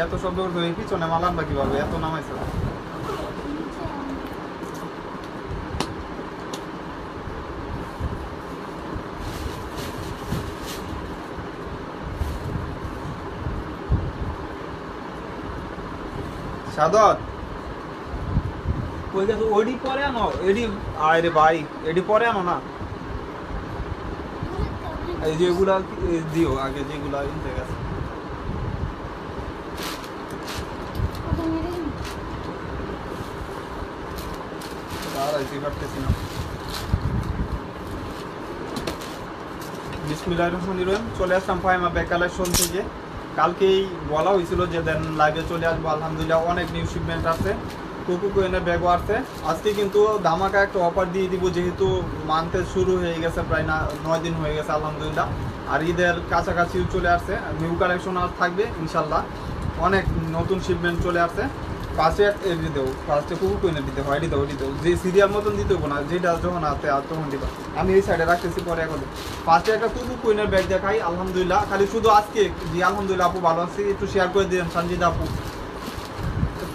এত শব্দ করতে পিছনে মালান বা কিভাবে এত নামাইছে সাদত কই গেছে ওডি পরে আনো এডি আরে ভাই এডি পরে আনো না এই যেগুলা দিও আগে যেগুলা ইনতে গেছে আর আইসি কাটতেছি না বিসমিল্লাহির রহমানির রহিম চলে আসলাম ফাইমা ব্যাগ কালেকশন থেকে কালকেই বলা হয়েছিল যে দেন লাইভে চলে আসবো আলহামদুলিল্লাহ অনেক নিউ শিপমেন্ট আছে কুকু কোয়েনের ব্যাগও আছে আজকে কিন্তু ধামাকা একটা অফার দিয়ে দিব যেহেতু মান্থে শুরু হয়ে গেছে প্রায় 9 দিন হয়ে গেছে আলহামদুলিল্লাহ আর ঈদের কাছাকাছিও চলে আসছে নিউ কালেকশন আর থাকবে ইনশাল্লাহ অনেক নতুন শিপমেন্ট চলে আসছে ফার্স্টে এডি দেবো ফার্স্টে কুকু কোয়েনের দিতে হয় এডি দেবো যে সিরিয়াল মতন দিতে হবো না যেটা যখন আসতে আর তখন দিবা আমি এই সাইডে রাখতেছি পরে এখন ফার্স্টে একটা কুকু কোয়েনের ব্যাগ দেখাই আলহামদুলিল্লাহ খালি শুধু আজকে জি আলহামদুলিল্লাহ আপু ভালো আছি একটু শেয়ার করে দিলেন সঞ্জিত আপু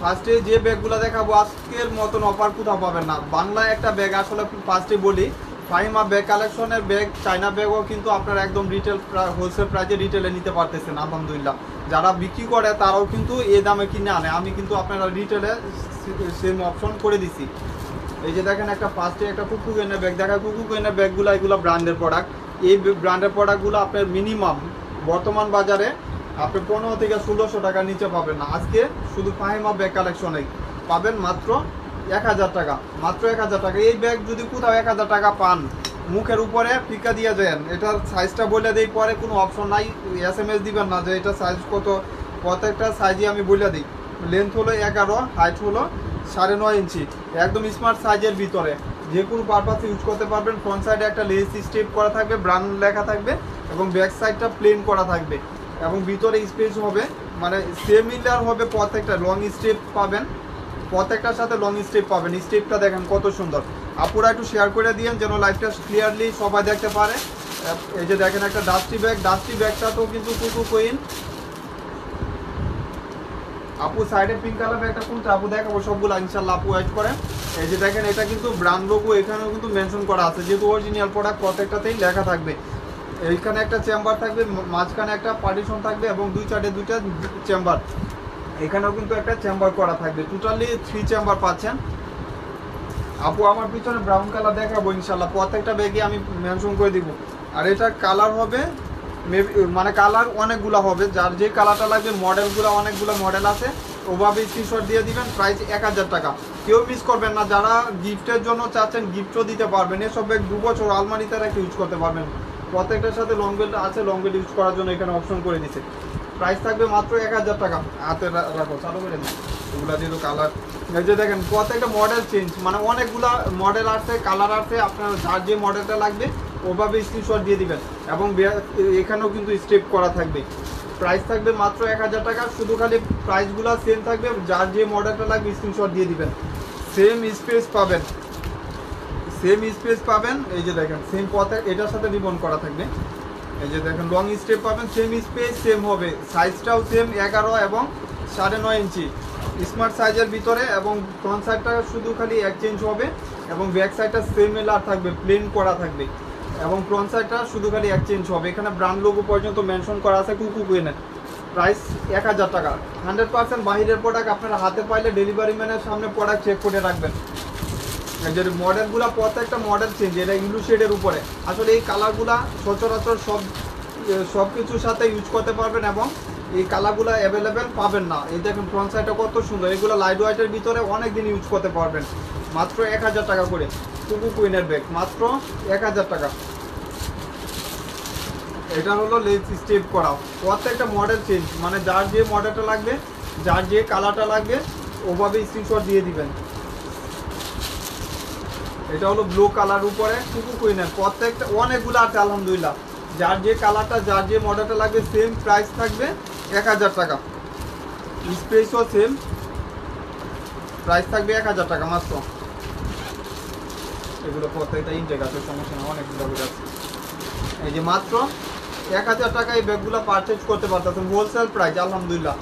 ফার্স্টে যে ব্যাগগুলো দেখাবো আজকের মতন অফার কোথাও পাবেন না বাংলায় একটা ব্যাগ আসলে ফার্স্টে বলি ফাইমা ব্যাগ কালেকশনের ব্যাগ চায়না ব্যাগও কিন্তু আপনারা একদম রিটেল হোলসেল প্রাইসে রিটেলে নিতে পারতেছেন আলহামদুলিল্লাহ যারা বিক্রি করে তারাও কিন্তু এই দামে কিনে আনে আমি কিন্তু আপনারা রিটেলে সেম অপশন করে দিছি এই যে দেখেন একটা ফার্স্টে একটা কুকু কোয়েনের ব্যাগ দেখা কুকু কোয়েনের ব্যাগগুলো এগুলো ব্র্যান্ডের প্রোডাক্ট এই ব্র্যান্ডের প্রোডাক্টগুলো আপনার মিনিমাম বর্তমান বাজারে আপনি 15 থেকে 1600 টাকা নিচে পাবেন না আজকে শুধু ফাহিমা ব্যাগ কালেকশনে পাবেন মাত্র 1000 টাকা মাত্র 1000 টাকা এই ব্যাগ যদি কোথাও 1000 টাকা পান মুখের উপরে ফিকা দিয়ে যান এটার সাইজটা বলে দেই পরে কোনো অপশন নাই এসএমএস দিবেন না যে এটা সাইজ কত প্রত্যেকটা সাইজই আমি বলে দিই লেন্থ হলো 11 হাইট হলো 9.5 ইঞ্চি একদম স্মার্ট সাইজের ভিতরে যে কোনো পারপাসে ইউজ করতে পারবেন ফ্রন্ট সাইডে একটা লেস স্ট্রিপ করা থাকবে ব্র্যান্ড লেখা থাকবে এবং ব্যাক সাইডটা প্লেন করা থাকবে এবং ভিতরে স্পেস হবে মানে সেমিলার হবে প্রত্যেকটা লং স্টেপ পাবেন প্রত্যেকটার সাথে লং স্টেপ পাবেন স্টেপটা দেখেন কত সুন্দর আপুরা একটু শেয়ার করে দিয়েন যেন লাইভটা ক্লিয়ারলি সবাই দেখতে পারে এই যে দেখেন একটা ডাস্টি ব্যাগটাতেও কিন্তু কুকু কোয়েন আপু সাইডে পিঙ্ক কালার ব্যাগটা কোনটা আপু দেখাবো সবগুলো ইনশাআল্লাহ আপু ওয়েট করেন এই যে দেখেন এটা কিন্তু ব্র্যান্ড লোগো এখানেও কিন্তু মেনশন করা আছে যেহেতু অরিজিনাল প্রোডাক্ট প্রত্যেকটাতেই লেখা থাকবে এইখানে একটা চেম্বার থাকবে মাঝখানে একটা পার্টিশন থাকবে এবং দুই সাইডে দুইটা চেম্বার এখানেও কিন্তু একটা চেম্বার করা থাকবে টোটালি 3 চেম্বার পাচ্ছেন আপু আমার পিছনে ব্রাউন কালার দেখাবো ইনশাআল্লাহ প্রত্যেকটা ব্যাগে আমি মেনশন করে দিব আর এটা কালার হবে মানে কালার অনেকগুলো হবে যার যে কালারটা লাগবে মডেলগুলো অনেকগুলো মডেল আছে ওভাবে স্ক্রিনশট দিয়ে দিবেন প্রাইস 1000 টাকা কেউ মিস করবেন না যারা গিফটের জন্য চাচ্ছেন গিফটও দিতে পারবেন এসব ব্যাগ 2 বছর আলমারিতে রেখে ইউজ করতে পারবেন প্রত্যেকটার সাথে লং বেল্ট আছে লং বেল্ট ইউজ করার জন্য এখানে অপশন করে দিচ্ছে প্রাইস থাকবে মাত্র 1000 টাকা হাতে রাখো চালু করে দিন এগুলা যেহেতু কালার এই যে দেখেন প্রত্যেকটা মডেল চেঞ্জ মানে অনেকগুলা মডেল আছে কালার আছে আপনার যার যে মডেলটা লাগবে ওভাবে স্ক্রিনশট দিয়ে দিবেন এবং এখানেও কিন্তু স্টেপ করা থাকবে প্রাইস থাকবে মাত্র 1000 টাকা শুধু খালি প্রাইসগুলো সেম থাকবে যার যে মডেলটা লাগবে স্ক্রিনশট দিয়ে দিবেন সেম স্পেস পাবেন এই যে দেখেন সেম পথে এটার সাথে রিবন করা থাকবে এই যে দেখেন লং স্টেপ পাবেন সেম স্পেস সেম হবে সাইজটাও সেম 11 এবং 9.5 ইঞ্চি স্মার্ট সাইজের ভিতরে এবং ফ্রন্ট সাইডটা শুধু খালি এক্সচেঞ্জ হবে এবং ব্যাক সাইডটা সিমিলার থাকবে প্লেন করা থাকবে এবং ফ্রন্ট সাইডটা শুধু খালি এক্সচেঞ্জ হবে এখানে ব্র্যান্ড লোগো পর্যন্ত মেনশন করা আছে কুকু কোয়েনের প্রাইস 1000 টাকা 100% বাহিরের প্রোডাক্ট আপনারা হাতে পাইলে ডেলিভারি ম্যানের সামনে প্রোডাক্ট চেক করে রাখবেন এই যে মডেলগুলো প্রত্যেকটা মডেল চেঞ্জ এটা ইউলু শেডের উপরে আসলে এই কালারগুলো সচরাচর সব কিছুর সাথে ইউজ করতে পারবেন এবং এই কালারগুলো অ্যাভেলেবেল পাবেন না এই দেখেন ফ্রন্ট সাইডটা কত সুন্দর এগুলো লাইট ওয়েটের ভিতরে অনেক দিন ইউজ করতে পারবেন মাত্র 1000 টাকা করে কুকু কোয়েনের ব্যাগ মাত্র 1000 টাকা এটা হলো লেস স্টেপ করা প্রত্যেকটা মডেল চেঞ্জ মানে যার যে মডেলটা লাগবে যার যে কালারটা লাগবে ওভাবে স্ক্রিনশট দিয়ে দিবেন এটা হলো ব্লু কালার উপরে কুকু কোয়েনের প্রত্যেকটা অনেকগুলো আছে আলহামদুলিল্লাহ যার যে কালারটা যার যে মডেলটা লাগবে সেম প্রাইস থাকবে 1000 টাকা স্পেসও সেম প্রাইস থাকবে 1000 টাকা মাত্র এগুলো প্রত্যেকটা ইনটেক আছে সমস্যা না অনেকগুলো আছে এই যে মাত্র 1000 টাকা এই ব্যাগগুলো পারচেজ করতে পারতেছেন হোলসেল প্রাইস আলহামদুলিল্লাহ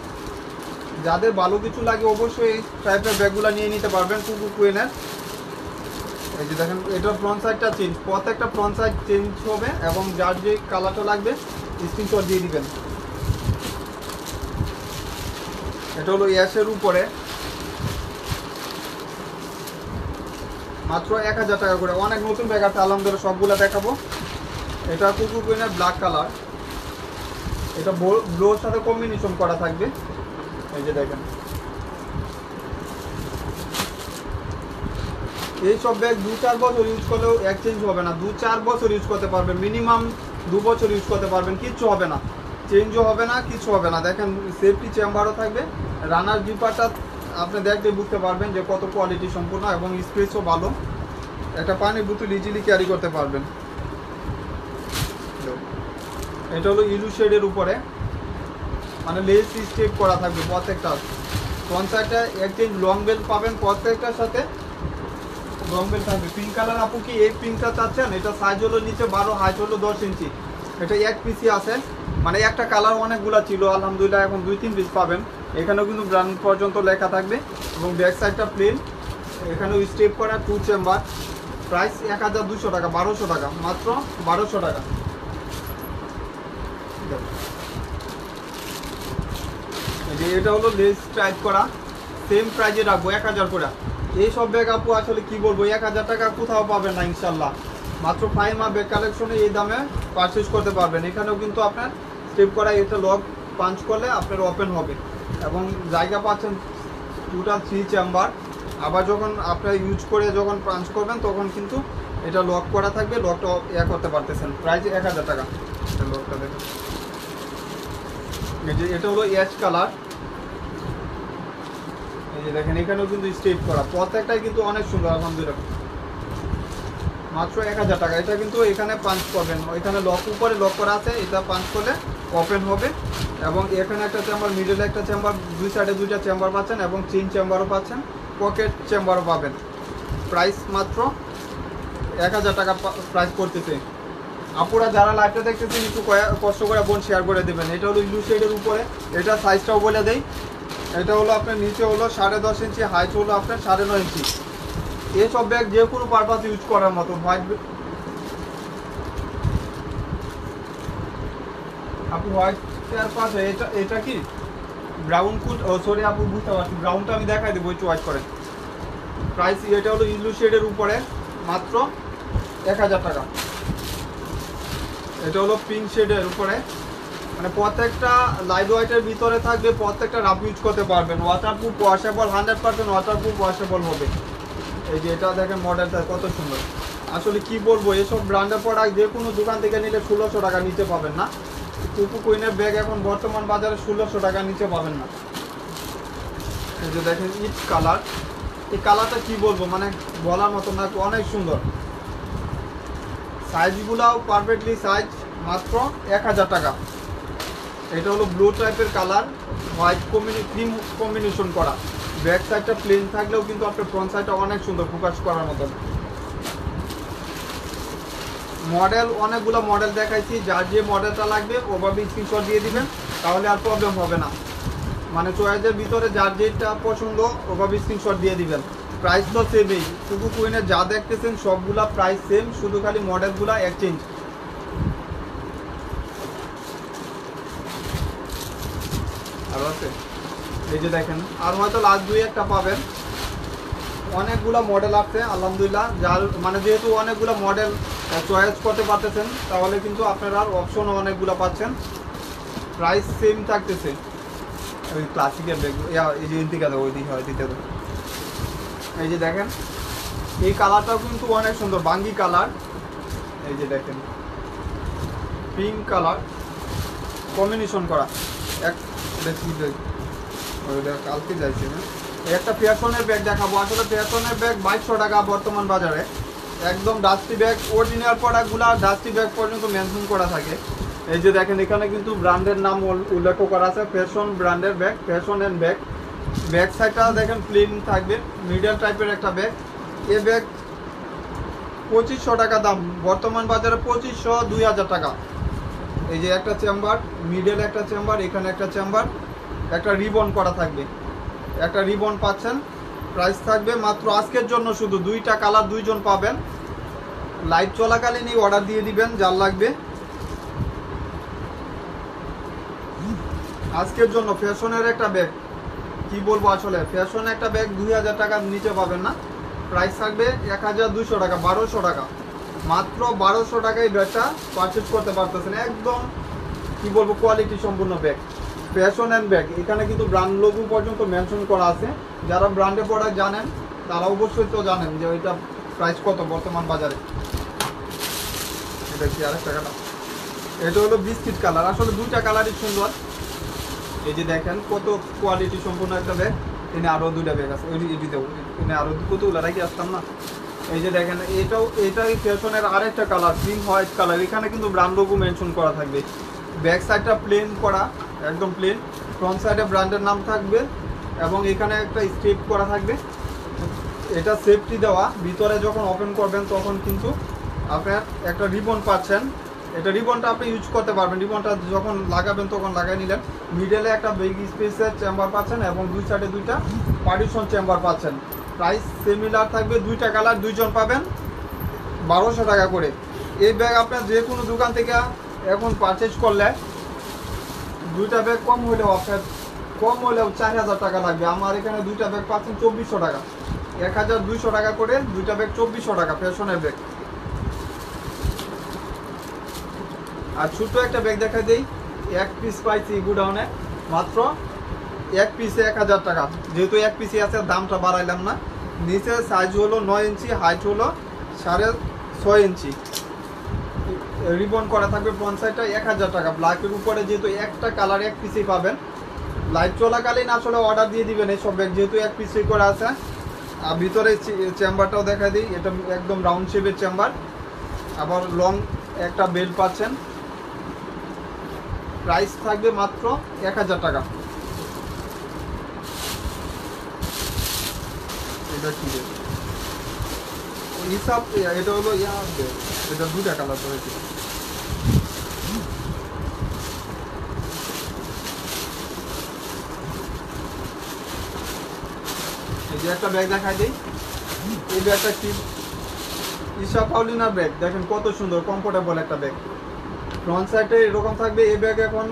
যাদের ভালো কিছু লাগে অবশ্যই এই টাইপের ব্যাগগুলো নিয়ে নিতে পারবেন কুকু কুইনের। এই যে দেখেন এটা ফ্রন্ট সাইডটা চেঞ্জ, প্রত্যেকটা ফ্রন্ট সাইড চেঞ্জ হবে এবং যার যে কালারটা লাগবে স্ক্রিনশট দিয়ে দিবেন। এটা হলো অ্যাশের উপরে, মাত্র 1000 টাকা করে। অনেক নতুন ব্যাগ আছে আলহামদুলিল্লাহ, সবগুলো দেখাবো। এটা কুকু কুইনের ব্ল্যাক কালার, এটা ব্লুর সাথে কম্বিনেশন করা থাকবে। এই যে দেখেন এইসব ব্যাগ 2-4 বছর ইউজ করলেও এক্সচেঞ্জ হবে না, 2-4 বছর ইউজ করতে পারবেন, মিনিমাম 2 বছর ইউজ করতে পারবেন, কিচ্ছু হবে না, চেঞ্জও হবে না, কিছু হবে না। দেখেন সেফটি চেম্বারও থাকবে, রানার জিপারটা আপনি দেখলে বুঝতে পারবেন যে কত কোয়ালিটি সম্পূর্ণ এবং স্পেসও ভালো। একটা পানির বোতল ইজিলি ক্যারি করতে পারবেন। এটা হলো ইলু শেডের উপরে, মানে লেস স্টেপ করা থাকবে প্রত্যেকটা। ফ্রন্ট সাইডে এক্সচেঞ্জ লং বেল্ট পাবেন, প্রত্যেকটার সাথে লং বেল্ট থাকবে। পিঙ্ক কালার আপু কি এই পিঙ্কটা চাচ্ছেন? এটা সাইজ হলো নিচে 12, হাইট হলো 10 ইঞ্চি। এটা এক পিসই আছে, মানে একটা কালার অনেকগুলো ছিল, আলহামদুলিল্লাহ এখন 2-3 পিস পাবেন। এখানেও কিন্তু ব্র্যান্ড পর্যন্ত লেখা থাকবে এবং ব্যাক সাইডটা প্লেন। এখানেও স্টেপ করা 2 চেম্বার। প্রাইস 1200 টাকা, 1200 টাকা, মাত্র 1200 টাকা। এটা হলো লেস টাইপ করা, সেম প্রাইজে রাখবো 1000 করে। এইসব ব্যাগ আপু আসলে কি বলবো, 1000 টাকা কোথাও পাবেন না ইনশাল্লাহ। মাত্র ফাইমা ব্যাগ কালেকশনে এই দামে পারচেস করতে পারবেন। এখানেও কিন্তু আপনার স্টেপ করা, এটা লক পাঞ্চ করলে আপনার ওপেন হবে এবং জায়গা পাচ্ছেন টোটাল 3 চেম্বার। আবার যখন আপনার ইউজ করে যখন পাঞ্চ করবেন তখন কিন্তু এটা লক করা থাকবে, লকটা করতে পারতেছেন। প্রাইস 1000 টাকা। লকটা দেখুন, এটা হলো অ্যাশ কালার। এই যে দেখেন এখানেও কিন্তু স্টেপ করা, প্রত্যেকটাই কিন্তু অনেক সুন্দর আলহামদুলিল্লাহ। মাত্র 1000 টাকা। এটা কিন্তু এখানে পাঞ্চ করবেন, এখানে লক উপরে লক করা আছে, এটা পাঞ্চ করলে ওপেন হবে এবং এখানে একটা চেম্বার, মিডলে একটা চেম্বার, দুই সাইডে 2টা চেম্বার পাচ্ছেন এবং চেইন চেম্বারও পাচ্ছেন, পকেট চেম্বারও পাবেন। প্রাইস মাত্র 1000 টাকা প্রাইস করতেছে। আপুরা যারা লাইভটা দেখতেছেন একটু কষ্ট করে বোন শেয়ার করে দেবেন। এটা হলো ইলু শেডের উপরে, এটা সাইজটাও বলে দেই। এটা হলো আপনার নিচে হলো 10.5 ইঞ্চি, হাইট হলো আপনার 9.5 ইঞ্চি। এইসব ব্যাগ যে কোনো পারপাস ইউজ করার মতো। হোয়াইট আপু হোয়াইটের পাশে এটা কি ব্রাউন কুট, ও সরি আপু বুঝতে পারছি, ব্রাউনটা আমি দেখাই দেবো একটু ওয়াইট করে। প্রাইস এটা হলো ইলু শেডের উপরে, মাত্র 1000 টাকা। এটা হলো পিঙ্ক শেডের উপরে, মানে প্রত্যেকটা লাইট ওয়াইটের ভিতরে থাকবে, প্রত্যেকটা রাফ ইউজ করতে পারবেন। ওয়াটারপ্রুফ ওয়াশেবল, 100% ওয়াটারপ্রুফ ওয়াশেবল হবে। এই যে এটা দেখেন মডেলটা কত সুন্দর। আসলে কি বলবো, এসব ব্র্যান্ডের প্রোডাক্ট যে কোনো দোকান থেকে নিলে 1600 টাকা নিচে পাবেন না। কুকু কুইনের ব্যাগ এখন বর্তমান বাজারে 1600 টাকা নিচে পাবেন না। এই যে দেখেন ইট কালার, এই কালারটা কি বলবো, মানে বলার মতো না, অনেক সুন্দর। সাইজগুলাও পারফেক্টলি সাইজ, মাত্র 1000 টাকা। এটা হলো ব্লু টাইপের কালার, হোয়াইট ক্রিম কম্বিনেশন করা। ব্যাক সাইডটা প্লেন থাকলেও কিন্তু আপনার ফ্রন্ট সাইডটা অনেক সুন্দর, ফোকাস করার মতন। মডেল অনেকগুলো মডেল দেখাইছি, যার যে মডেলটা লাগবে ওভাবে স্ক্রিনশট দিয়ে দিবেন, তাহলে আর প্রবলেম হবে না। মানে চয়েসের ভিতরে যার যেটা পছন্দ ওভাবে স্ক্রিনশট দিয়ে দিবেন। প্রাইস তো সেমই, কুকু কুইনের যা দেখতেছেন সবগুলা প্রাইস সেম, শুধু খালি মডেলগুলা এক্সচেঞ্জ। আর আছে এই যে দেখেন, আর হয়তো লাস্ট 2-1টা পাবেন। অনেকগুলো মডেল আছে আলহামদুলিল্লাহ, যার মানে যেহেতু অনেকগুলো মডেল চয়েস করতে পারতেছেন, তাহলে কিন্তু আপনারা অপশনও অনেকগুলো পাচ্ছেন। প্রাইস সেম থাকতেছে। ওই ক্লাসিকের ব্যাগ এই যে দিকে ওই দিকে হয় দিতে। এই যে দেখেন এই কালারটাও কিন্তু অনেক সুন্দর, বাঙ্গি কালার। এই যে দেখেন পিঙ্ক কালার কম্বিনেশন করা, এক কালকে যাইছে না। একটা ফ্যাশনের ব্যাগ দেখাবো। আসলে ফ্যাশনের ব্যাগ 2200 টাকা বর্তমান বাজারে, একদম ডাস্টি ব্যাগ। অরিজিনাল প্রোডাক্টগুলো ডাস্টি ব্যাগ পর্যন্ত মেনশন করা থাকে। এই যে দেখেন এখানে কিন্তু ব্র্যান্ডের নাম উল্লেখ করা আছে, ফ্যাশন ব্র্যান্ডের bag, fashion and bag. Back সাইডটা দেখেন প্লেন থাকবে, মিডল টাইপের একটা ব্যাগ। এ ব্যাগ 2500 টাকা দাম, বর্তমান বাজারে 2500-2000 টাকা। এই যে একটা চেম্বার, মিডল একটা চেম্বার, এখানে একটা চেম্বার, একটা রিবন করা থাকবে, একটা রিবন পাচ্ছেন। প্রাইস থাকবে মাত্র আজকের জন্য শুধু 2টা কালার 2জন পাবেন। লাইভ চলাকালীনই অর্ডার দিয়ে দিবেন যার লাগবে। আজকের জন্য ফ্যাশনের একটা ব্যাগ, কি বলবো আসলে ফ্যাশনের একটা ব্যাগ 2000 টাকার নিচে পাবেন না। প্রাইস থাকবে 1200 টাকা, 1200 টাকা, মাত্র 1200 টাকায় ব্যাগটা পারচেজ করতে পারতেছেন। একদম কি বলবো কোয়ালিটি সম্পূর্ণ ব্যাগ, ফ্যাশন অ্যান্ড ব্যাগ। এখানে কিন্তু ব্র্যান্ড লোগো পর্যন্ত মেনশন করা আছে। যারা ব্র্যান্ডের প্রোডাক্ট জানেন তারা অবশ্যই তো জানেন যে ওইটা প্রাইস কত বর্তমান বাজারে। এটা কি আরেকটা কালার, এটা হলো বিস্কিট কালার। আসলে 2টা কালারই সুন্দর। এই যে দেখেন কত কোয়ালিটি সম্পূর্ণ একটা ব্যাগ। এখানে আরও 2টা ব্যাগ আছে, ওই এটিতেও এখানে আরও কতগুলো রাখি আসতাম না। এই যে দেখেন এটাই ফ্যাশনের আরেকটা কালার, ক্রিম হোয়াইট কালার। এখানে কিন্তু ব্র্যান্ড লোগো মেনশন করা থাকবে। ব্যাক সাইডটা প্লেন করা, একদম প্লেন। ফ্রন্ট সাইডে ব্র্যান্ডের নাম থাকবে এবং এখানে একটা স্টেপ করা থাকবে। এটা সেফটি দেওয়া, ভিতরে যখন ওপেন করবেন তখন কিন্তু আপনার একটা রিবন পাচ্ছেন। এটা রিবনটা আপনি ইউজ করতে পারবেন, রিবনটা যখন লাগাবেন তখন লাগাই নিলেন। মিডলে একটা বিগ স্পেসের চেম্বার পাচ্ছেন এবং 2 সাইডে 2টা পার্টিশন চেম্বার পাচ্ছেন। প্রাইস সিমিলার থাকবে, 2টা কালার 2জন পাবেন, 1200 টাকা করে। এই ব্যাগ আপনার যে কোনো দোকান থেকে এখন পারচেজ করলে 2টা ব্যাগ কম হলেও 4000 টাকা লাগবে। আমার এখানে 2টা ব্যাগ পাচ্ছেন 2400 টাকা, 1200 টাকা করে 2টা ব্যাগ 2400 টাকা ফ্যাশনের ব্যাগ। আর ছোট্ট একটা ব্যাগ দেখা দেই, 1 পিস পাইছি গুডাউনে, মাত্র 1 পিসে 1000 টাকা। যেহেতু 1 পিসে আছে দামটা বাড়াইলাম না। নিচে সাইজ হলো 9 ইঞ্চি, হাইট হলো 6.5 ইঞ্চি। রিবন করা থাকবে ফ্রন্ট সাইডটা, 1000 টাকা। ব্ল্যাকের উপরে যেহেতু একটা কালার 1 পিসেই পাবেন। লাইভ চলাকালীন আসলে অর্ডার দিয়ে দিবেন এইসব ব্যাগ, যেহেতু 1 পিসেই করে আছে। আর ভিতরে চেম্বারটাও দেখা দিই, এটা একদম রাউন্ড শেপের চেম্বার। আবার লং একটা বেল্ট পাচ্ছেন। প্রাইস থাকবে মাত্র 1000 টাকা। এটা কি হিসাব, এটা হলো এটা 2টা কালার রয়েছে। এই যে একটা ব্যাগ দেখাই দিই, এই ব্যাগটা কি ঈশা পাউলিনার ব্যাগ। দেখেন কত সুন্দর কমফোর্টেবল একটা ব্যাগ। ফ্রন্ট সাইডে এরকম থাকবে। এই ব্যাগ এখন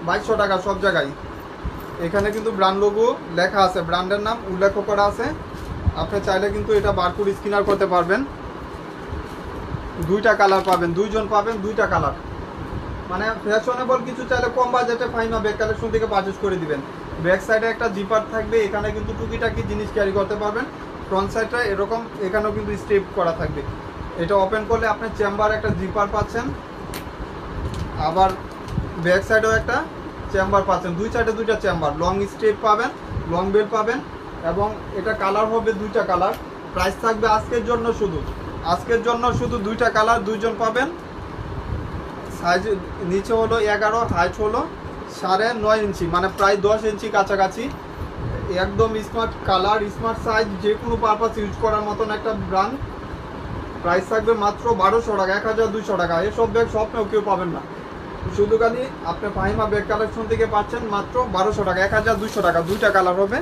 2200 টাকা সব জায়গায়। এখানে কিন্তু ব্র্যান্ড লোগো লেখা আছে, ব্র্যান্ডের নাম উল্লেখ করা আছে। আপনি চাইলে কিন্তু এটা বারকোড স্ক্যানার করতে পারবেন। 2টা কালার পাবেন, 2জন পাবেন, 2টা কালার। মানে ফ্যাশনেবল কিছু চাইলে কম বাজেটে ফাইমা ব্যাগ কালেকশন থেকে পারচেজ করে দিবেন। ব্যাক সাইডে একটা জিপার থাকবে, এখানে কিন্তু টুকিটাকি জিনিস ক্যারি করতে পারবেন। ফ্রন্ট সাইডটা এরকম, এখানেও কিন্তু স্টেপ করা থাকবে। এটা ওপেন করলে আপনি চেম্বার একটা জিপার পাচ্ছেন, আবার ব্যাক সাইডেও একটা চেম্বার পাচ্ছেন। 2 সাইডে 2টা চেম্বার, লং স্টেপ পাবেন, লং বেল পাবেন এবং এটা কালার হবে 2টা কালার। প্রাইস থাকবে আজকের জন্য শুধু 2টা কালার 2জন পাবেন। সাইজ নিচে হলো 11, হাইট হলো 9.5 ইঞ্চি, মানে প্রায় 10 ইঞ্চি কাছাকাছি। একদম স্মার্ট কালার, স্মার্ট সাইজ, যে কোনো পারপাস ইউজ করার মতন একটা ব্র্যান্ড। প্রাইস থাকবে মাত্র 1200 টাকা, 1200 টাকা। এসব ব্যাগ স্বপ্নেও কেউ পাবেন না। শুধু খালি আপনি ফাহিমা ব্যাগ কালেকশন থেকে পাচ্ছেন মাত্র 1200 টাকা, 1200 টাকা। 2টা কালার হবে।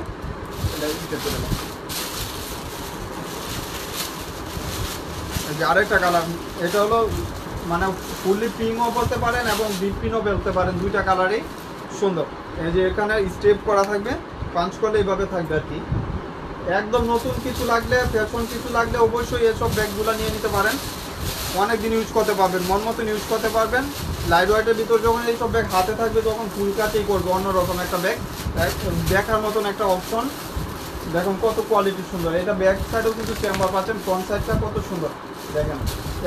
আরেকটা কালার, এটা হলো মানে ফুললি পিংও বলতে পারেন এবং ডিপ পিনও বলতে পারেন। 2টা কালারই সুন্দর। এই যে এখানে স্টেপ করা থাকবে, পাঞ্চ করলে এইভাবে থাকবে আর কি। একদম নতুন কিছু লাগলে, ফ্যাশন কিছু লাগলে অবশ্যই এসব ব্যাগগুলো নিয়ে নিতে পারেন। অনেক দিন ইউজ করতে পারবেন, মন মতন ইউজ করতে পারবেন। লাইট ওয়েটের ভিতর যখন এইসব ব্যাগ হাতে থাকবে তখন ফুল কাটেই করবে, অন্যরকম একটা ব্যাগ, দেখার মতন একটা অপশন। দেখুন কত কোয়ালিটি সুন্দর। এটা ব্যাক সাইডেও কিন্তু চেম্বার পাচ্ছেন, ফ্রন্ট সাইডটা কত সুন্দর দেখেন।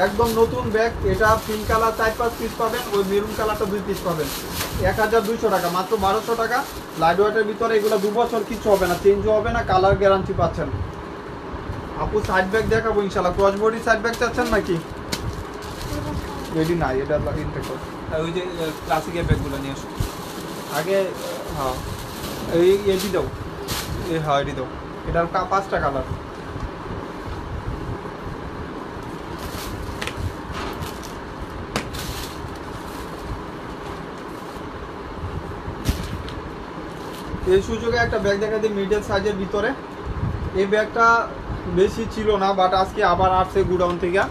একদম নতুন ব্যাগ। এটা পিঙ্ক কালার 4-5 পিস পাবেন, ওই মেরুন কালারটা 2 পিস পাবেন। 1200 টাকা, মাত্র 1200 টাকা। লাইট ওয়েটের ভিতরে এগুলো 2 বছর কিছু হবে না, চেঞ্জও হবে না, কালার গ্যারান্টি পাচ্ছেন। আপু সাইড ব্যাগ দেখাবো ইনশাল্লাহ। ক্রস বডি সাইড ব্যাগ চাচ্ছেন নাকি? রেডি নাই, এটা ইনটেক করো। ওই যে ক্লাসিকের ব্যাগগুলো নিয়ে আসো আগে। হ্যাঁ এটি দাও, হ্যাঁ এটি দাও। এটার 5টা কালার। এই সুযোগে একটা ব্যাগ দেখা দিই মিডল সাইজের ভিতরে। এই ব্যাগটা বেশি ছিল না, বাট আজকে আবার আসছে গুডাউন থেকে।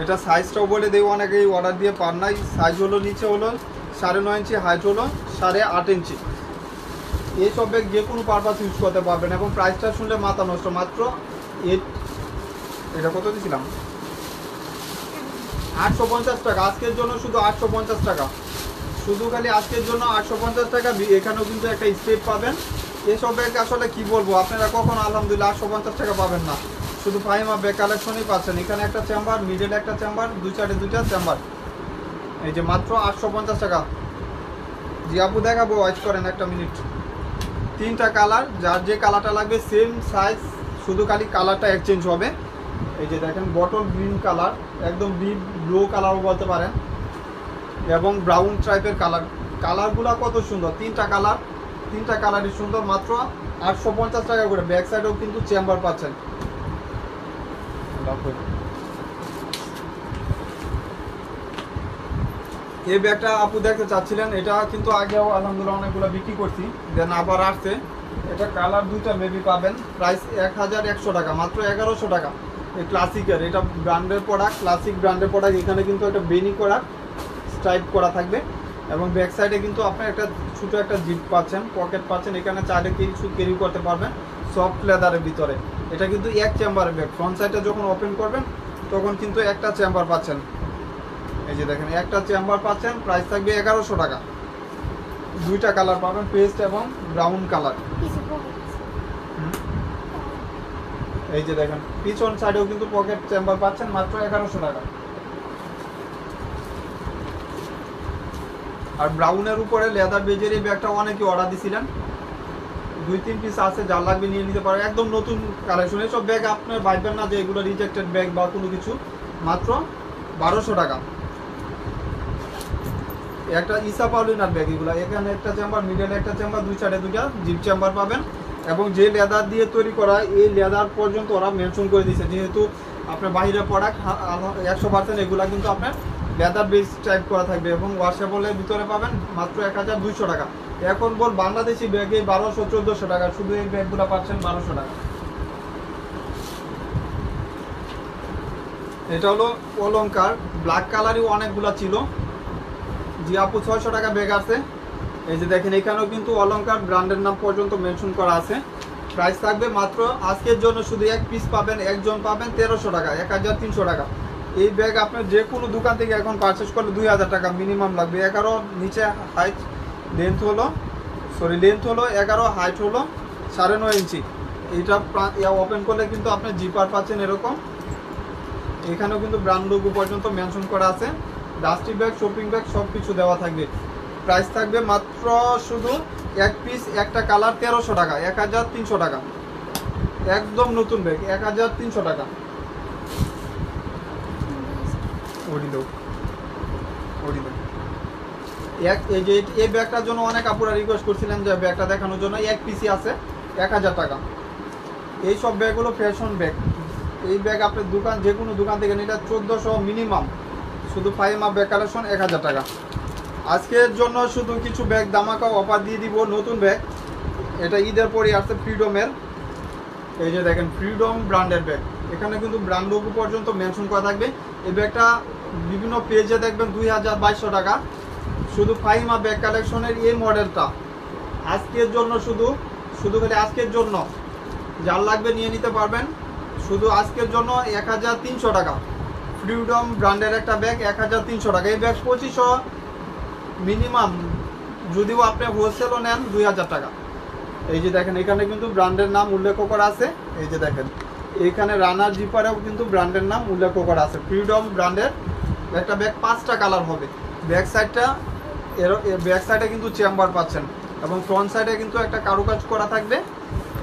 এটা সাইজটাও বলে দেবো, অনেকেই অর্ডার দিয়ে পার নাই। সাইজ হলো নিচে হলো 9.5 ইঞ্চি, হাইট হলো 8.5 ইঞ্চি। এইসব ব্যাগ যে কোনো পারপাস ইউজ করতে পারবেন। এবং প্রাইসটা শুনলে মাথা নষ্ট, মাত্র এটা কত দিয়েছিলাম 850 টাকা আজকের জন্য, শুধু 850 টাকা, শুধু খালি আজকের জন্য 850 টাকা। এখানেও কিন্তু একটা স্টেপ পাবেন। এসব ব্যাগ আসলে কি বলবো, আপনারা কখনো আলহামদুলিল্লাহ 850 টাকা পাবেন না, শুধু ফাহিমা ব্যাগ কালেকশনই পাচ্ছেন। এখানে একটা চেম্বার, মিডল একটা চেম্বার, দুই সাইডে দুইটা চেম্বার। এই যে মাত্র 850 টাকা। জি আপু দেখাবো, ওয়াইট করেন একটা মিনিট। 3টা কালার, যার যে কালারটা লাগবে সেম সাইজ, শুধু খালি কালারটা এক্সচেঞ্জ হবে। এই যে দেখেন বটল গ্রিন কালার, একদম ডিপ ব্লু কালারও বলতে পারেন, এবং ব্রাউন টাইপের কালার। কালারগুলো কত সুন্দর, 3টা কালার, 3টা কালারই সুন্দর। মাত্র 850 টাকা করে। ব্যাক সাইডেও কিন্তু চেম্বার পাচ্ছেন। এই ব্যাগটা আপু দেখতে চাচ্ছিলেন, এটা কিন্তু আগেও আলহামদুলিল্লাহ অনেকগুলো বিক্রি করছি, দেন আবার আসছে। এটা কালার দুইটা মেবি পাবেন। প্রাইস 1100 টাকা, মাত্র 1100 টাকা। এই ক্লাসিকের, এটা ব্র্যান্ডের প্রোডাক্ট, ক্লাসিক ব্র্যান্ডের প্রোডাক্ট। এখানে কিন্তু একটা বেনি করা স্ট্রাইপ করা থাকবে, এবং ব্যাক সাইডে কিন্তু আপনি একটা ছোটো একটা জিপ পাচ্ছেন, পকেট পাচ্ছেন। এখানে চাইলে কিছু ক্যারি করতে পারবেন, সফট লেদারের ভিতরে। এটা কিন্তু এক চেম্বারের ব্যাগ। ফ্রন্ট সাইডটা যখন ওপেন করবেন তখন কিন্তু একটা চেম্বার পাচ্ছেন। এই যে দেখেন একটা চেম্বার পাচ্ছেন। প্রাইস থাকবে 1100 টাকা। 2টা কালার পাবেন, পেস্ট এবং ব্রাউন কালার। এই যে দেখেন পিছন সাইডেও কিন্তু পকেট চেম্বার পাচ্ছেন, মাত্র 1100 টাকা। আর ব্রাউনের উপরে লেদার বেজের এই ব্যাগটা অনেকে অর্ডার দিছিলেন, 2-3 পিস আছে, যার লাগবে নিয়ে নিতে পারে। একদম নতুন কালেকশন। এইসব ব্যাগ আপনার ভাববেন না যে এগুলো রিজেক্টেড ব্যাগ বা কোনো কিছু। মাত্র 1200 টাকা। একটা ইসা পাউলিনার ব্যাগ এগুলো। এখানে একটা চেম্বার, মিডলে একটা চেম্বার, দুই সাইডে দুইটা জিপ চেম্বার পাবেন। এবং যে লেদার দিয়ে তৈরি করা, এই লেদার পর্যন্ত ওরা মেনশন করে দিয়েছে, যেহেতু আপনার বাইরের প্রোডাক্ট 100% এগুলা কিন্তু আপনার লেদার বেস টাইপ করা থাকবে। এবং ওয়াশেবলের ভিতরে পাবেন মাত্র 1200 টাকা। এখন বল বাংলাদেশি ব্যাগে 1200-1400 টাকা, শুধু এই ব্যাগগুলো পাচ্ছেন 1200 টাকা। এটা হলো অলংকার, ব্ল্যাক কালারই অনেকগুলো ছিল। জি আপু 600 টাকা ব্যাগ আছে। এই যে দেখেন এখানেও কিন্তু অলংকার ব্র্যান্ডের নাম পর্যন্ত মেনশন করা আছে। প্রাইস থাকবে মাত্র আজকের জন্য, শুধু এক পিস পাবেন, একজন পাবেন 1300 টাকা, 1300 টাকা। এই ব্যাগ আপনার যে কোনো দোকান থেকে এখন পারচেস করলে 2000 টাকা মিনিমাম লাগবে। 11 নিচে হাইট, লেন্থ হলো 11, হাইট হলো 9.5 ইঞ্চি। এইটা ওপেন করলে কিন্তু আপনার জিপার পাচ্ছেন এরকম। এখানেও কিন্তু ব্র্যান্ড লোগো পর্যন্ত মেনশন করা আছে। ডাস্টি ব্যাগ, শপিং ব্যাগ সব কিছু দেওয়া থাকবে। প্রাইস থাকবে মাত্র শুধু এক পিস, একটা কালার 1300 টাকা, 1300 টাকা। একদম নতুন ব্যাগ, 1300 টাকা। এই যে এই ব্যাগটার জন্য অনেক আপুরা রিকোয়েস্ট করছিলেন যে ব্যাগটা দেখানোর জন্য। এক পিসি আছে 1000 টাকা। এই সব ব্যাগগুলো ফ্যাশন ব্যাগ। এই ব্যাগ আপনার দোকান, যে কোনো দোকান থেকে নিলে 1400 মিনিমাম। শুধু ফাহিমা ব্যাগ কালেকশন 1000 টাকা। আজকের জন্য শুধু কিছু ব্যাগ দামাকা অফার দিয়ে দিব, নতুন ব্যাগ। এটা ঈদের পরে আসছে ফ্রিডমের। এই যে দেখেন ফ্রিডম ব্র্যান্ডের ব্যাগ। এখানে কিন্তু ব্র্যান্ড লোগো পর্যন্ত মেনশন করা থাকবে। এই ব্যাগটা বিভিন্ন পেজে দেখবেন 2200 টাকা। শুধু ফাহিমা ব্যাগ কালেকশনের এই মডেলটা আজকের জন্য, শুধু খালি আজকের জন্য, যার লাগবে নিয়ে নিতে পারবেন। শুধু আজকের জন্য 1300 টাকা। ফ্রিডম ব্র্যান্ডের একটা ব্যাগ 1300 টাকা। এই ব্যাগ 2500 মিনিমাম, যদিও আপনি হোলসেলও নেন 2000 টাকা। এই যে দেখেন এখানে কিন্তু ব্র্যান্ডের নাম উল্লেখ করা আছে। এই যে দেখেন এখানে রানার জিপারেও কিন্তু ব্র্যান্ডের নাম উল্লেখ করা আছে। ফ্রিডম ব্র্যান্ডের একটা ব্যাগ, 5টা কালার হবে। ব্যাক সাইডে কিন্তু চেম্বার পাচ্ছেন, এবং ফ্রন্ট সাইডে কিন্তু একটা কারুকাজ করা থাকবে।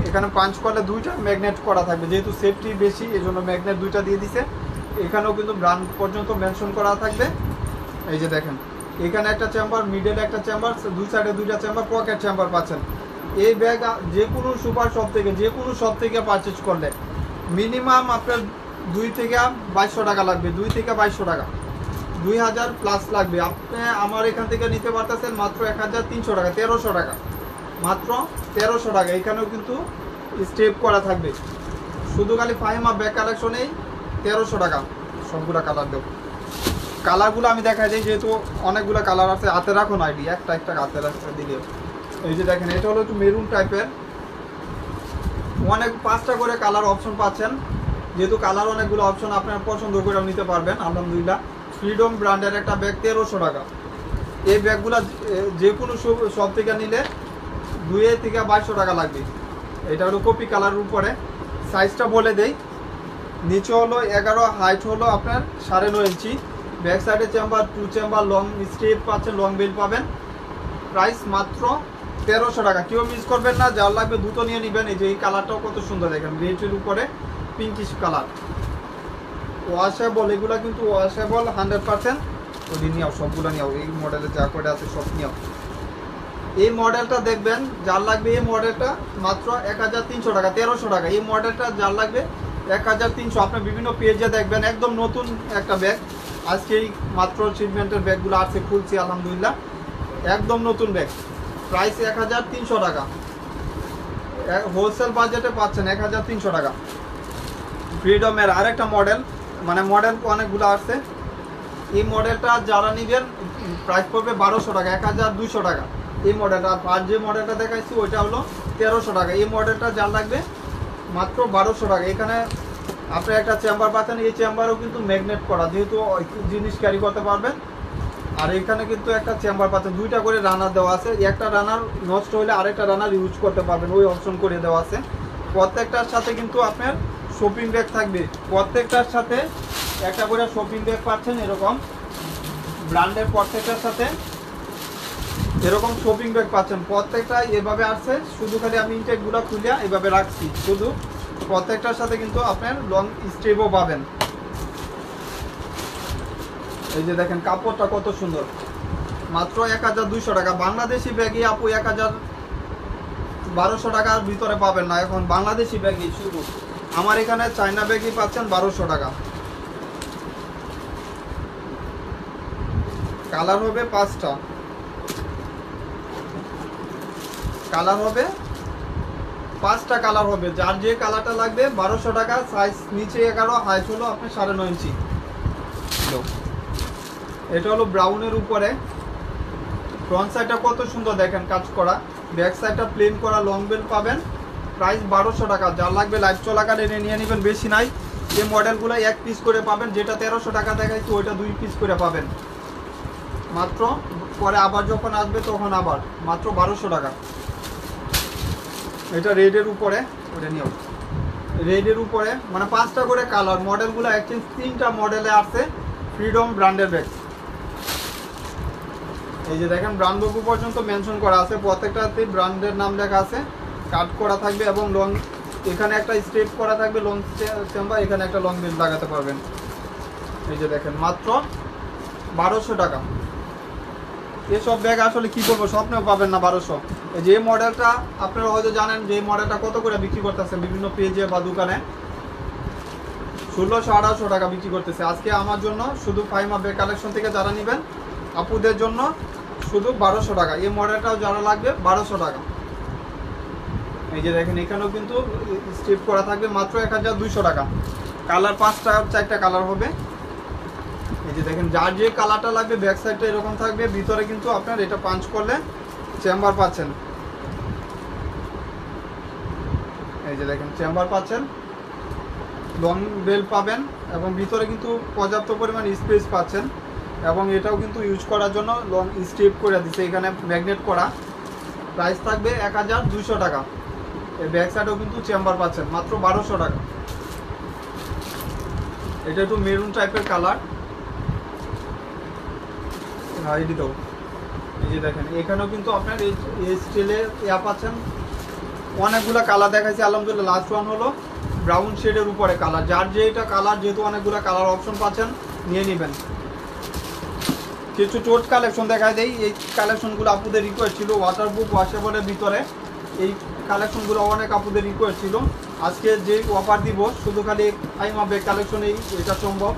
এখানে পাঞ্চ করলে 2টা ম্যাগনেট করা থাকবে, যেহেতু সেফটি বেশি এই জন্য ম্যাগনেট 2টা দিয়ে দিছে। এখানেও কিন্তু ব্র্যান্ড পর্যন্ত মেনশন করা থাকবে। এই যে দেখেন এখানে একটা চেম্বার, মিডলে একটা চেম্বার, দুই সাইডে 2টা চেম্বার, পকেট চেম্বার পাচ্ছেন। এই ব্যাগ যে কোনো সুপার শপ থেকে, যে কোনো শপ থেকে পারচেজ করলে মিনিমাম আপনার 2 থেকে 2200 টাকা লাগবে। 2 থেকে 2200 টাকা, 2000 প্লাস লাগবে। আপনি আমার এখান থেকে নিতে পারতেছেন মাত্র 1300 টাকা, 1300 টাকা। মাত্র 1300 টাকা। এখানেও কিন্তু স্টেপ করা থাকবে, শুধু খালি ফাহিমা ব্যাগ কালেকশনেই 1300 টাকা। সবগুলা কালার দেব, কালারগুলো আমি দেখাই দিই যেহেতু অনেকগুলো কালার আছে। হাতে রাখুন আইডি, একটা একটা হাতে রাখতে দিলেও। এই যে দেখেন, এটা হলো একটু মেরুন টাইপের, অনেক 5টা করে কালার অপশন পাচ্ছেন। যেহেতু কালার অনেকগুলো অপশন, আপনার পছন্দ করে নিতে পারবেন। আলহামদুলিল্লাহ, ফ্রিডম ব্র্যান্ডের একটা ব্যাগ 1300 টাকা। এই ব্যাগগুলো যে কোনো সব থেকে নিলে 2 থেকে 2200 টাকা লাগবে। এটা হলো কপি কালারের উপরে। সাইজটা বলে দেই, নিচে হলো 11, হাইট হলো আপনার 9.5 ইঞ্চি। ব্যাক সাইডে চেম্বার 2 চেম্বার, লং স্ট্রিপ পাচ্ছেন, লং বেল পাবেন। প্রাইস মাত্র 1300 টাকা। কেউ মিস করবেন না, যার লাগবে দ্রুত নিয়ে নেবেন। এই যে এই কালারটাও কত সুন্দর দেখেন, রেডের উপরে পিঙ্কিশ কালার, ওয়াশেবল। এগুলো কিন্তু ওয়াশেবল 100%। ওই নিয়েও সবগুলো নিয়েও, এই মডেলে যা করে আছে সব নিয়েও। এই মডেলটা দেখবেন, যার লাগবে এই মডেলটা মাত্র 1300 টাকা, 1300 টাকা। এই মডেলটা যার লাগবে 1300। আপনার বিভিন্ন পেজে দেখবেন একদম নতুন একটা ব্যাগ। আজকেই মাত্র ট্রিটমেন্টের ব্যাগগুলো আসছে, খুলছি আলহামদুলিল্লাহ। একদম নতুন ব্যাগ, প্রাইস 1300 টাকা। হোলসেল বাজেটে পাচ্ছেন 1300 টাকা। ফ্রিডমের আরেকটা মডেল, মানে মডেল অনেকগুলো আসছে। এই মডেলটা যারা নেবেন প্রাইস পড়বে 1200 টাকা, 1200 টাকা এই মডেলটা। আর যে মডেলটা দেখাইছি ওইটা হলো 1300 টাকা। এই মডেলটা যার লাগবে মাত্র 1200 টাকা। এখানে আপনি একটা চেম্বার পাচ্ছেন, এই চেম্বারও কিন্তু ম্যাগনেট করা, যেহেতু জিনিস ক্যারি করতে পারবেন। আর এখানে কিন্তু একটা চেম্বার পাচ্ছেন, 2টা করে রানার দেওয়া আছে। একটা রানার নষ্ট হলে আরেকটা রানার ইউজ করতে পারবেন, ওই অপশন করে দেওয়া আছে। প্রত্যেকটার সাথে কিন্তু আপনার শপিং ব্যাগ থাকবে, প্রত্যেকটার সাথে একটা করে শপিং ব্যাগ পাচ্ছেন। এরকম ব্র্যান্ডের প্রত্যেকটার সাথে এরকম শপিং ব্যাগ পাচ্ছেন। প্রত্যেকটা এভাবে আসছে, শুধু খালি আমি ইনটেকগুলো খুলে এভাবে রাখছি। শুধু প্রত্যেকটার সাথে কিন্তু আপনার লং স্ট্রিপও পাবেন। এই যে দেখেন কাপড়টা কত সুন্দর, মাত্র 1200 টাকা। বাংলাদেশি ব্যাগই আপু 1200 টাকার ভিতরে পাবেন না এখন, বাংলাদেশি ব্যাগই শুধু। আমার এখানে চায়না ব্যাগই পাচ্ছেন 1200 টাকা। কালার হবে 5টা, কালার হবে 5টা কালার হবে। যার যে কালারটা লাগবে 1200 টাকা। সাইজ নিচে 11, হাইট হলো আপনার 9.5 ইঞ্চি। এটা হলো ব্রাউনের উপরে। ফ্রন্ট সাইডটা কত সুন্দর দেখেন কাজ করা, ব্যাক সাইডটা প্লেন করা, লং বেল পাবেন। প্রাইস 1200 টাকা। যার লাগবে লাইভ চলাকালীন এনে নিয়ে নেবেন, বেশি নাই। এই মডেলগুলো 1 পিস করে পাবেন, যেটা 1300 টাকা দেখাইছি ওইটা 2 পিস করে পাবেন মাত্র। পরে আবার যখন আসবে তখন আবার মাত্র 1200 টাকা। এটা রেডের উপরে, ওটা নিয়েও রেডের উপরে, মানে 5টা করে কালার। মডেলগুলো এক্সচেঞ্জ 3টা মডেলে আছে। ফ্রিডম ব্র্যান্ডের ব্যাগ। এই যে দেখেন ব্র্যান্ড লোগো পর্যন্ত মেনশন করা আছে, প্রত্যেকটাতে ব্র্যান্ডের নাম লেখা আছে, কাট করা থাকবে। এবং লং, এখানে একটা স্ট্রেপ করা থাকবে লং চেম্বার, এখানে একটা লং বেল লাগাতে পারবেন। এই যে দেখেন মাত্র 1200 টাকা। এসব ব্যাগ আসলে কি করবো, স্বপ্নেও পাবেন না 1200। যে মডেলটা আপনারা হয়তো জানেন যে মডেলটা কত করে বিক্রি করতেছে বিভিন্ন পেজে বা দোকানে, 1600-1800 টাকা বিক্রি করতেছে। আজকে আমার জন্য শুধু ফাহিমা ব্যাগ কালেকশন থেকে যারা নেবেন আপুদের জন্য শুধু 1200 টাকা। এই মডেলটাও যারা লাগবে 1200 টাকা। এই যে দেখেন এখানেও কিন্তু স্ট্রিপ করা থাকবে, মাত্র 1200 টাকা। কালার 4টা কালার হবে। এই যে দেখেন যার যে কালারটা লাগবে, ব্যাক সাইডটা এরকম থাকবে, ভিতরে কিন্তু আপনার এটা পাঞ্চ করলে চেম্বার পাচ্ছেন। এই যে দেখেন চেম্বার পাচ্ছেন, লং বেল পাবেন, এবং ভিতরে কিন্তু পর্যাপ্ত পরিমাণ স্পেস পাচ্ছেন। এবং এটাও কিন্তু ইউজ করার জন্য লং স্ট্রিপ করে দিচ্ছে, এখানে ম্যাগনেট করা। প্রাইস থাকবে 1200 টাকা। এই ব্যাক সাইডেও কিন্তু চেম্বার পাচ্ছেন মাত্র 1200 টাকা। এটা একটু মেরুন টাইপের কালার। আইডি দাও। এই যে দেখেন এখানেও কিন্তু আপনার এই স্টিলের পাচ্ছেন। অনেকগুলো কালার দেখাইছি আলহামদুলিল্লাহ। লাস্ট ওয়ান হলো ব্রাউন শেডের উপরে কালার। যার যেটা কালার, যেহেতু অনেকগুলো কালার অপশন পাচ্ছেন, নিয়ে নেবেন। কিছু টোট কালেকশন দেখাই দেই। এই কালেকশনগুলো আপুদের রিকোয়েস্ট ছিল, ওয়াটারপ্রুফ ওয়াশেবলের ভিতরে। এই কালেকশনগুলো অনেক আপুদের রিকোয়েস্ট ছিল। আজকে যে অফার দিব, শুধু খালি ফাহিমা ব্যাগ কালেকশনেই এটা সম্ভব।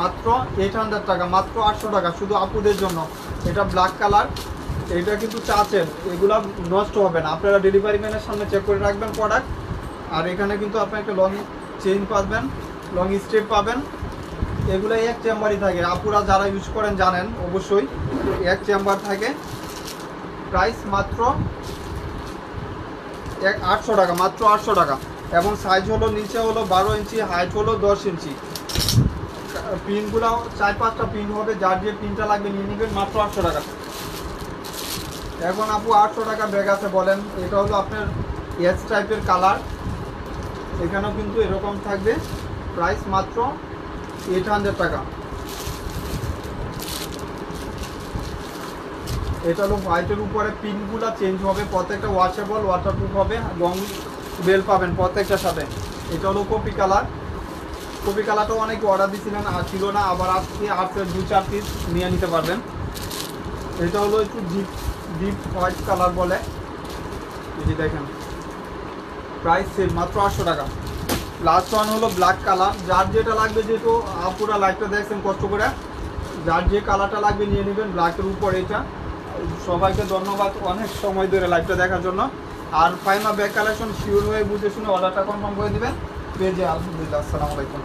মাত্র 800 টাকা, মাত্র 800 টাকা শুধু আপুদের জন্য। এটা ব্ল্যাক কালার, এটা কিন্তু চাচের, এগুলা নষ্ট হবে না। আপনারা ডেলিভারি ম্যানের সামনে চেক করে রাখবেন প্রোডাক্ট। আর এখানে কিন্তু আপনি একটা লং চেইন পাবেন, লং স্টেপ পাবেন। এগুলো এক চেম্বারই থাকে, আপুরা যারা ইউজ করেন জানেন অবশ্যই, এক চেম্বার থাকে। প্রাইস মাত্র 800 টাকা, মাত্র 800 টাকা। এবং সাইজ হলো নিচে হলো 12 ইঞ্চি, হাইট হলো 10 ইঞ্চি। পিনগুলো 4-5টা পিন হবে, যার যে পিনটা লাগবে নিয়ে নেবেন, মাত্র 800 টাকা। এখন আপু 800 টাকা ব্যাগ আছে বলেন, এটা হলো আপনার এস টাইপের কালার, এখানেও কিন্তু এরকম থাকবে। প্রাইস মাত্র 800 টাকা। এটা হলো হোয়াইটের উপরে, পিনগুলো চেঞ্জ হবে, প্রত্যেকটা ওয়াশেবল, ওয়াটারপ্রুফ হবে, লং বেল পাবেন প্রত্যেকটার সাথে। এটা হলো কপি কালার। কপি কালারটাও অনেকে অর্ডার দিয়েছিলেন, আর ছিল না, আবার আজকে 2-4 পিস নিয়ে নিতে পারবেন। এটা হলো একটু ডিপ ডিপ হোয়াইট কালার বলে, এই যে দেখেন। প্রাইস সেম, মাত্র 800 টাকা। লাস্ট ওয়ান হলো ব্ল্যাক কালার, যার যেটা লাগবে, যেহেতু পুরা লাইটটা দেখছেন কষ্ট করে, যার যে কালারটা লাগবে নিয়ে নেবেন, ব্ল্যাকের উপর এটা। সবাইকে ধন্যবাদ অনেক সময় ধরে লাইভটা দেখার জন্য। আর ফাইমা ব্যাগ কালেকশন শিওর হয়ে বুঝে শুনে অর্ডারটা কনফার্ম করে দেবেন পেজে। আলহামদুলিল্লাহ, আসসালামু আলাইকুম।